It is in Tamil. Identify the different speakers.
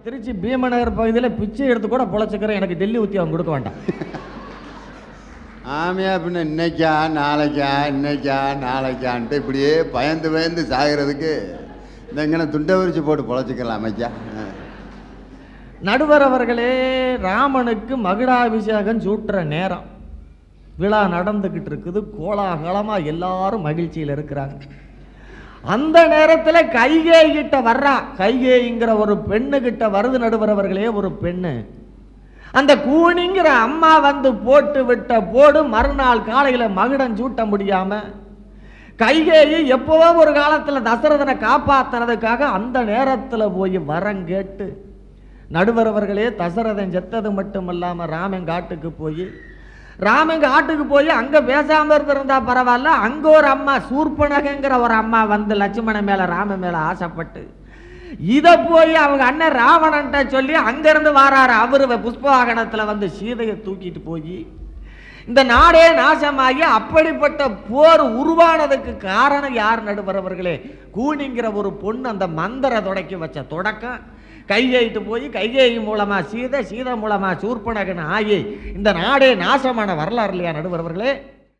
Speaker 1: திருச்சி பீமநகர் பகுதியில் பிச்சை எடுத்து கூட பொழைச்சிக்கிறேன், எனக்கு டெல்லி உத்தியோகம் கொடுக்க வேண்டாம்.
Speaker 2: ஆமையா பின்ன இன்னைக்கா நாளைக்கான்ட்டு இப்படியே பயந்து சாகிறதுக்கு இந்த இங்கே துண்டை விரிச்சு போட்டு பொழைச்சிக்கலாம் அமைச்சா.
Speaker 1: நடுவர் அவர்களே, ராமனுக்கு மகுடாபிஷேகம் சூட்டுற நேரம், விழா நடந்துக்கிட்டு இருக்குது, கோலாகலமாக எல்லாரும் மகிழ்ச்சியில் இருக்கிறாங்க. அந்த நேரத்தில் கைகேயிட்ட வர்றா, கைகேயிங்கிற ஒரு பெண்ணுகிட்ட வருது நடுவர் அவர்களே ஒரு பெண்ணு. அந்த கூனிங்கிற அம்மா வந்து போட்டு விட்ட போடு மறுநாள் காலையில் மகுடம் சூட்ட முடியாம கைகேயி எப்பவோ ஒரு காலத்தில் தசரதனை காப்பாத்துறதுக்காக அந்த நேரத்தில் போய் வரம் கேட்டு, நடுவர் அவர்களே தசரதன் செத்தது மட்டும் இல்லாமல் ராமன் காட்டுக்கு போய் அங்கே பேசாமல் இருந்திருந்தா பரவாயில்ல, அங்கே ஒரு அம்மா சூர்பனகங்கிற ஒரு அம்மா வந்து லட்சுமணன் மேலே ராமன் மேலே ஆசைப்பட்டு இதை போய் அவங்க அண்ணன் ராவணன்ட்ட சொல்லி அங்கேருந்து வாராரு. அவரு புஷ்பவாகனத்தில் வந்து சீதையை தூக்கிட்டு போய் இந்த நாடே நாசமாகி அப்படிப்பட்ட போர் உருவானதுக்கு காரணம் யார் நடுவர் அவர்களே? கூனிங்கிற ஒரு பொண்ணு அந்த மந்திர தொடக்கி வச்ச தொடக்கம். கைகேயிட்டு போய் கைகேயி மூலமா சீதை மூலமா சூர்பனகன் ஆகி இந்த நாடே நாசமான வரலாறு இல்லையா நடுவர் அவர்களே?